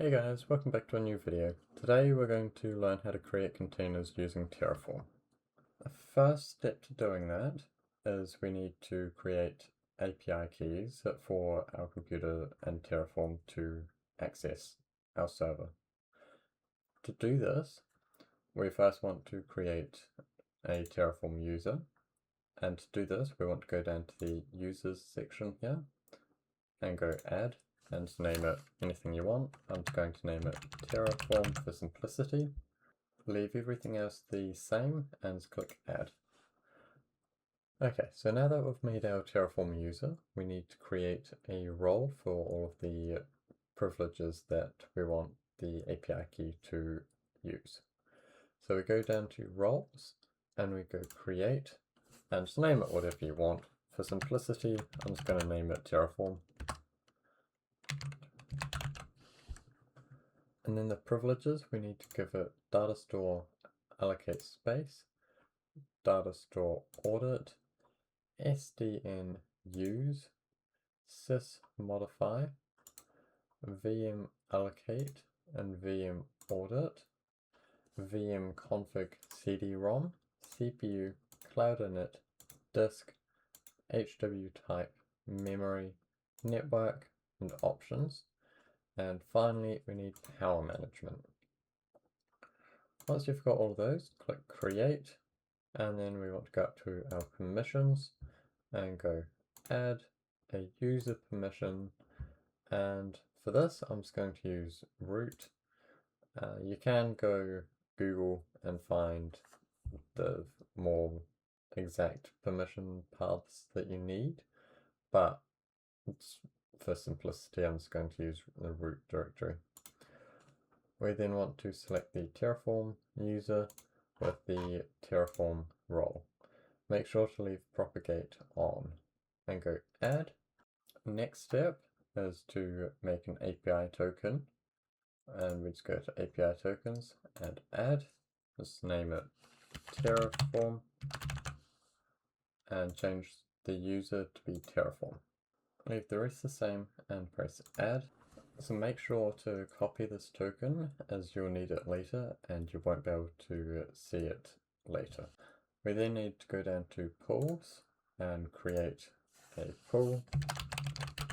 Hey guys, welcome back to a new video. Today we're going to learn how to create containers using Terraform. The first step to doing that is we need to create API keys for our computer and Terraform to access our server. To do this, we first want to create a Terraform user, and to do this we want to go down to the users section here and go add and name it anything you want. I'm going to name it Terraform for simplicity. Leave everything else the same and click add. Okay, so now that we've made our Terraform user, we need to create a role for all of the privileges that we want the API key to use. So we go down to roles and we go create and just name it whatever you want. For simplicity, I'm just going to name it Terraform. And then the privileges, we need to give it data store allocate space, data store audit, SDN use, sys modify, VM allocate and VM audit, VM config CD-ROM, CPU, cloud init, disk, HW type, memory, network, and options. And finally, we need power management. Once you've got all of those, click create, and then we want to go up to our permissions and go add a user permission. And for this, I'm just going to use root. You can go Google and find the more exact permission paths that you need, but for simplicity, I'm just going to use the root directory. We then want to select the Terraform user with the Terraform role. Make sure to leave propagate on and go add. Next step is to make an API token, and we just go to API tokens and add. Just name it Terraform and change the user to be Terraform. Leave the rest the same and press add. So make sure to copy this token as you'll need it later and you won't be able to see it later. We then need to go down to pools and create a pool.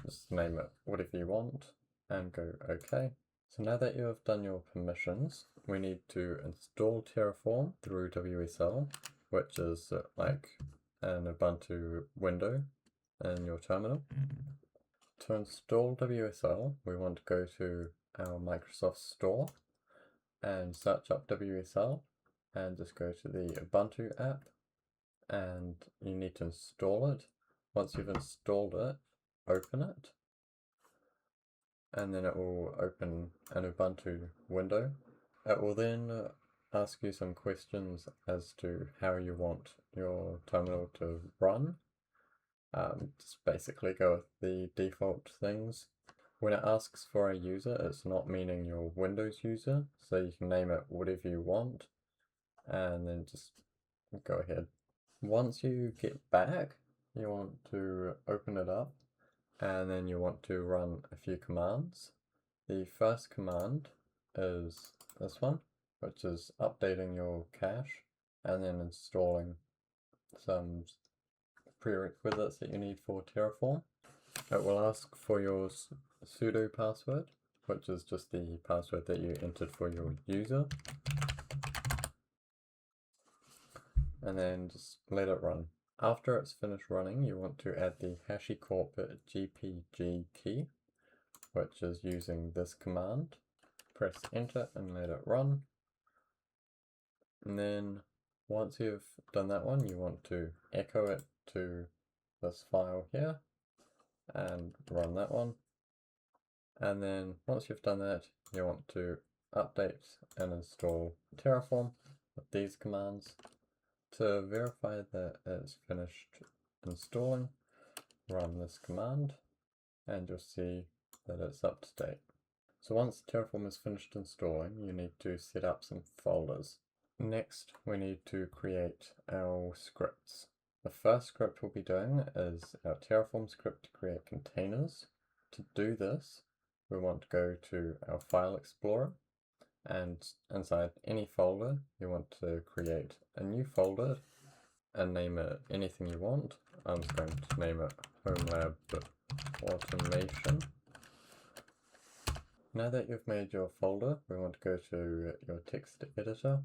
Just name it whatever you want and go OK. So now that you have done your permissions, we need to install Terraform through WSL, which is like an Ubuntu window in your terminal. To install WSL, we want to go to our Microsoft Store and search up WSL and just go to the Ubuntu app and you need to install it. Once you've installed it, open it and then it will open an Ubuntu window. It will then ask you some questions as to how you want your terminal to run. Just basically go with the default things. When it asks for a user, it's not meaning your Windows user, so you can name it whatever you want and then just go ahead. Once you get back, you want to open it up and then you want to run a few commands. The first command is this one, which is updating your cache and then installing some prerequisites that you need for Terraform. It will ask for your sudo password, which is just the password that you entered for your user, and then just let it run. After it's finished running, you want to add the HashiCorp GPG key, which is using this command. Press enter and let it run. And then once you've done that one, you want to echo it to this file here and run that one. And then once you've done that, you want to update and install Terraform with these commands. To verify that it's finished installing, run this command and you'll see that it's up to date. So once Terraform is finished installing, you need to set up some folders. Next, we need to create our scripts. The first script we'll be doing is our Terraform script to create containers. To do this, we want to go to our File Explorer, and inside any folder you want to create a new folder and name it anything you want. I'm just going to name it Home Lab Automation. Now that you've made your folder, we want to go to your text editor.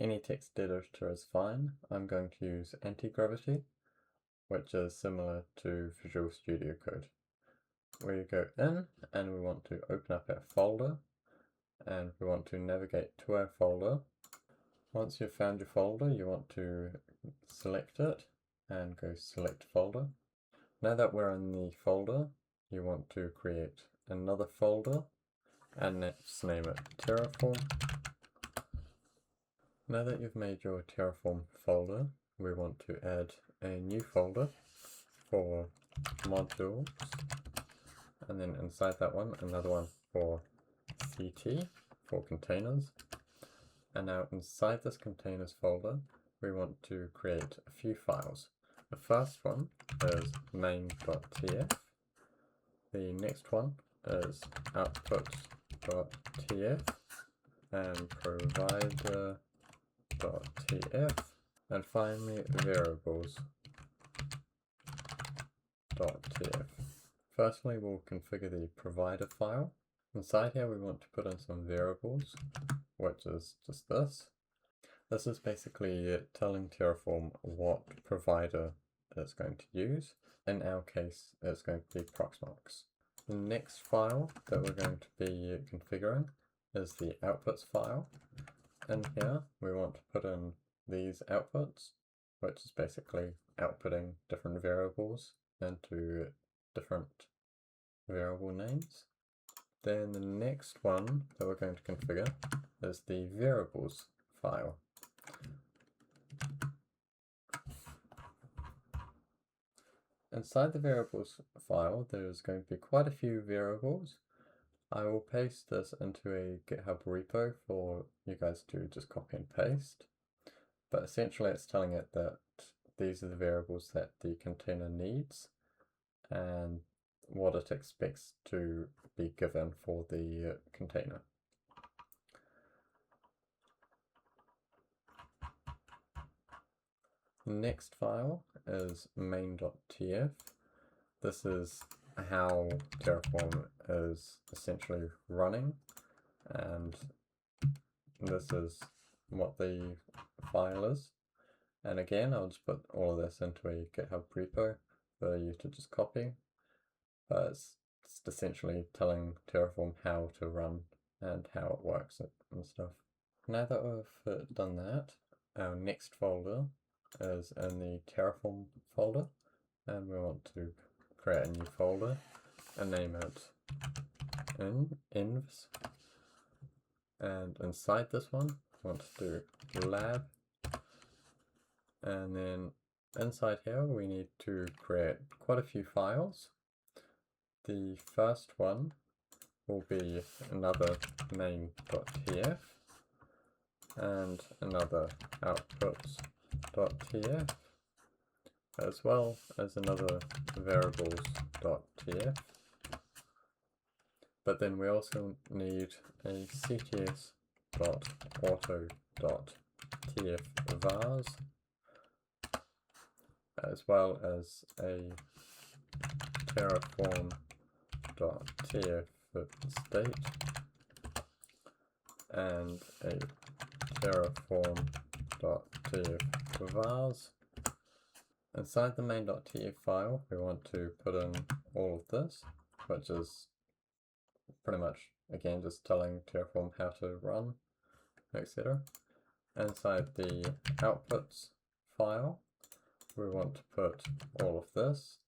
Any text editor is fine. I'm going to use Anti-Gravity, which is similar to Visual Studio Code. We go in and we want to open up our folder, and we want to navigate to our folder. Once you've found your folder, you want to select it and go Select Folder. Now that we're in the folder, you want to create another folder and let's name it Terraform. Now that you've made your Terraform folder, we want to add a new folder for modules, and then inside that one, another one for CT, for containers. And now inside this containers folder, we want to create a few files. The first one is main.tf. The next one is output.tf and provider.tf, and finally variables.tf. Firstly, we'll configure the provider file. Inside here, we want to put in some variables, which is just this. This is basically telling Terraform what provider it's going to use. In our case, it's going to be Proxmox. The next file that we're going to be configuring is the outputs file. In here, we want to put in these outputs, which is basically outputting different variables into different variable names. Then the next one that we're going to configure is the variables file. Inside the variables file, there's going to be quite a few variables. I will paste this into a GitHub repo for you guys to just copy and paste. But essentially it's telling it that these are the variables that the container needs and what it expects to be given for the container. The next file is main.tf. This is how Terraform is essentially running, and this is what the file is. And again, I'll just put all of this into a GitHub repo for you to just copy. But it's just essentially telling Terraform how to run and how it works and stuff. Now that we've done that, our next folder is in the Terraform folder, and we want to create a new folder and name it invs. And inside this one, we want to do lab. And then inside here, we need to create quite a few files. The first one will be another main.tf and another outputs.tf, as well as another variables.tf. But then we also need a cts.auto.tf vars, as well as a terraform.tf state and a terraform.tf vars. Inside the main.tf file, we want to put in all of this, which is pretty much, again, just telling Terraform how to run, etc. Inside the outputs file, we want to put all of this,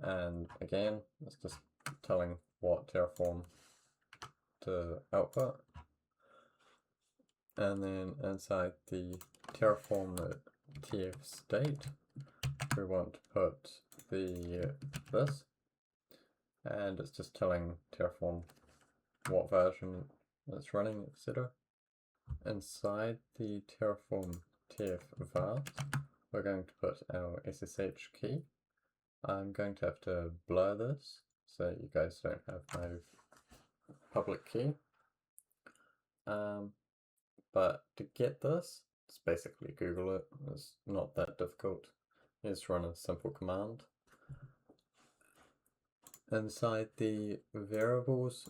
and again, it's just telling what Terraform to output. And then inside the Terraform.tf state, we want to put this, and it's just telling Terraform what version it's running, etc. Inside the Terraform.tf vars, we're going to put our SSH key. I'm going to have to blur this so you guys don't have my public key. But to get this, just basically Google it. It's not that difficult. You just run a simple command. Inside the variables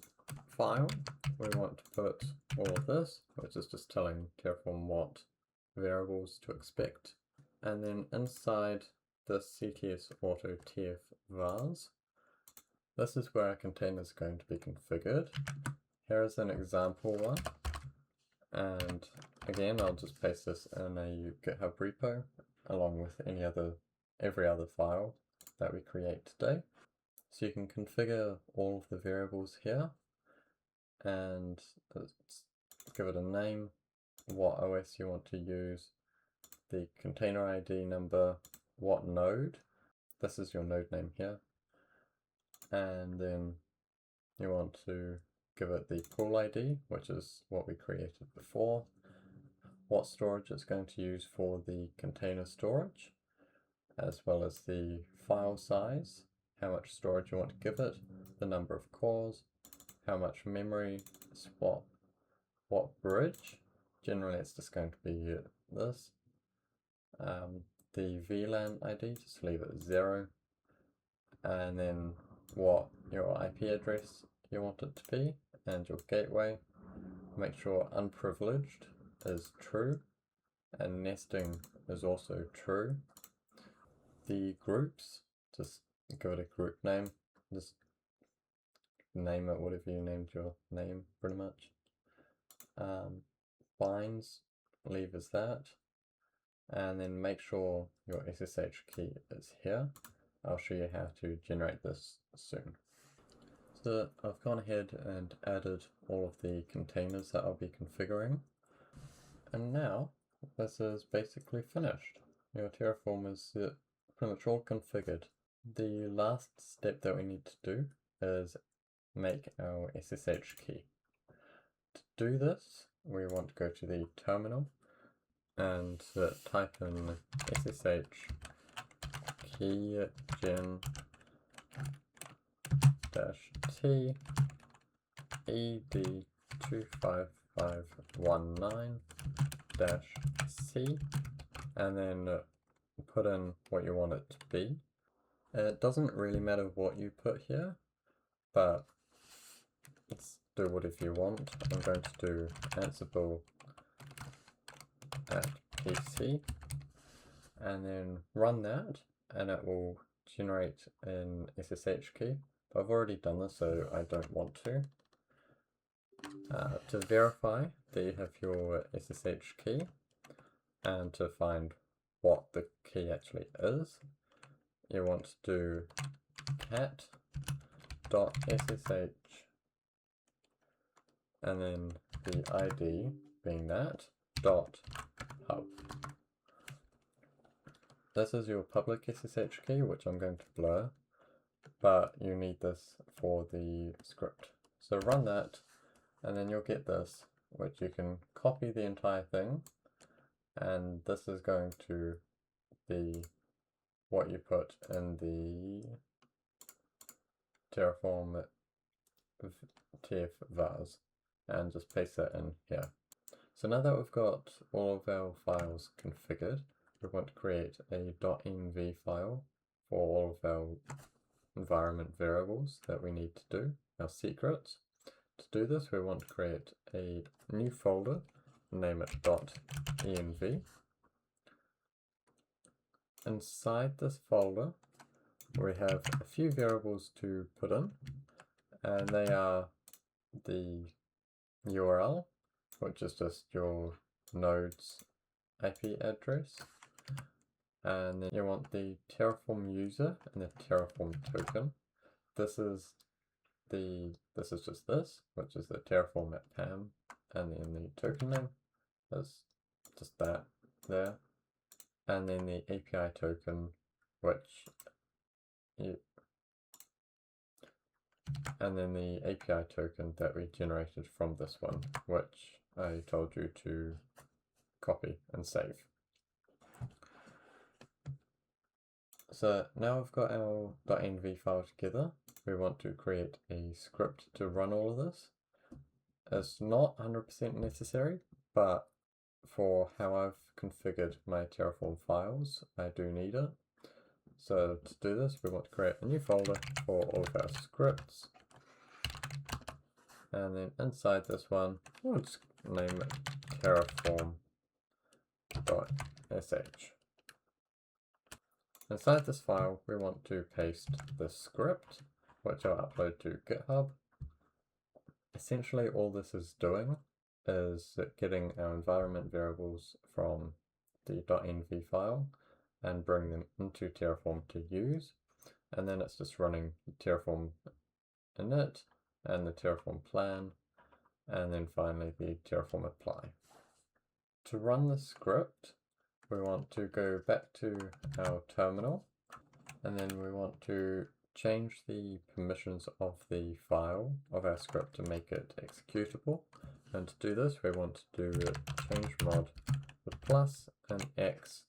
file, we want to put all of this, which is just telling Terraform what variables to expect. And then inside the CTS auto TF vars, this is where our container is going to be configured. Here is an example one. And again, I'll just paste this in a GitHub repo along with every other file that we create today. So you can configure all of the variables here and give it a name, what OS you want to use, the container ID number, what node. This is your node name here. And then you want to give it the pool ID, which is what we created before, what storage it's going to use for the container storage, as well as the file size, how much storage you want to give it, the number of cores, how much memory, what bridge. Generally it's just going to be this. The VLAN ID, just leave it 0, and then what your IP address you want it to be, and your gateway. Make sure unprivileged is true, and nesting is also true. The groups, just give it a group name, just name it whatever you named your name, pretty much. Binds, leave as that, and then make sure your SSH key is here. I'll show you how to generate this soon. So I've gone ahead and added all of the containers that I'll be configuring, and now this is basically finished. Your Terraform is pretty much all configured. The last step that we need to do is make our SSH key. To do this, we want to go to the terminal and type in SSH keygen -t ed25519-c, and then put in what you want it to be. It doesn't really matter what you put here, but let's do whatever you want. I'm going to do Ansible at PC, and then run that, and it will generate an SSH key. But I've already done this, so I don't want to. To verify that you have your SSH key, and to find what the key actually is, you want to do cat.ssh, and then the ID being that .hub. This is your public SSH key, which I'm going to blur, but you need this for the script. So run that, and then you'll get this, which you can copy the entire thing, and this is going to be what you put in the Terraform TF vars, and just paste that in here. So now that we've got all of our files configured, we want to create a .env file for all of our environment variables that we need to do, our secrets. To do this, we want to create a new folder, name it .env. Inside this folder, we have a few variables to put in, and they are the URL, which is just your node's IP address, and then you want the Terraform user and the Terraform token. This is just this, which is the Terraform at PAM, and then the token name is just that there, and then the API token, and then the API token that we generated from this one, which I told you to copy and save. So now we've got our .env file together, we want to create a script to run all of this. is not 100% necessary, but for how I've configured my Terraform files, I do need it. So to do this, we want to create a new folder for all of our scripts. And then inside this one, we'll just name it terraform.sh. Inside this file, we want to paste this script, which I'll upload to GitHub. Essentially, all this is doing is getting our environment variables from the .env file and bring them into Terraform to use. And then it's just running the Terraform init and the Terraform plan, and then finally the Terraform apply. To run the script, we want to go back to our terminal, and then we want to change the permissions of the file of our script to make it executable. And to do this, we want to do change mod with plus and x,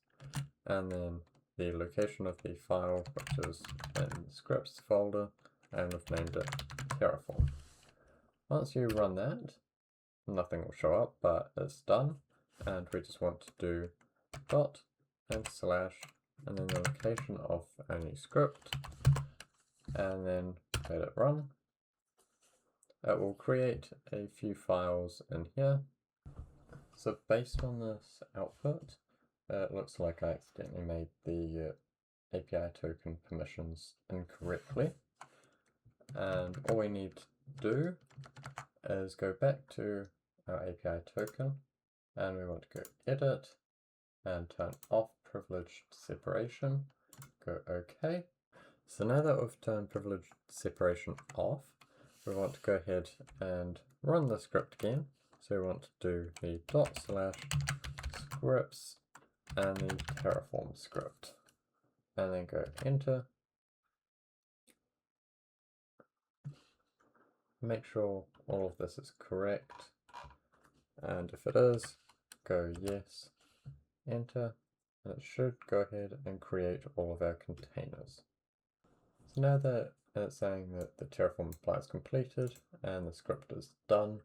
and then the location of the file, which is in the scripts folder, and we've named it Terraform. Once you run that, nothing will show up, but it's done, and we just want to do dot and slash, and then the location of our new script, and then let it run. It will create a few files in here. So based on this output, it looks like I accidentally made the API token permissions incorrectly. And all we need to do is go back to our API token, and we want to go edit and turn off privileged separation, go OK. So now that we've turned privileged separation off, we want to go ahead and run the script again. So we want to do the /scripts and the Terraform script, and then go enter. Make sure all of this is correct, and if it is, go yes, enter, and it should go ahead and create all of our containers. So now that it's saying that the Terraform apply is completed and the script is done,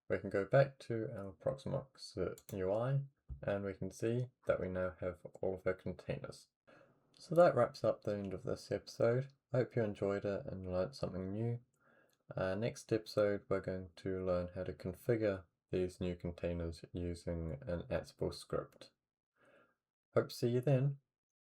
we can go back to our Proxmox UI, and we can see that we now have all of our containers. So that wraps up the end of this episode. I hope you enjoyed it and learned something new. Next episode, we're going to learn how to configure these new containers using an Ansible script. Hope to see you then.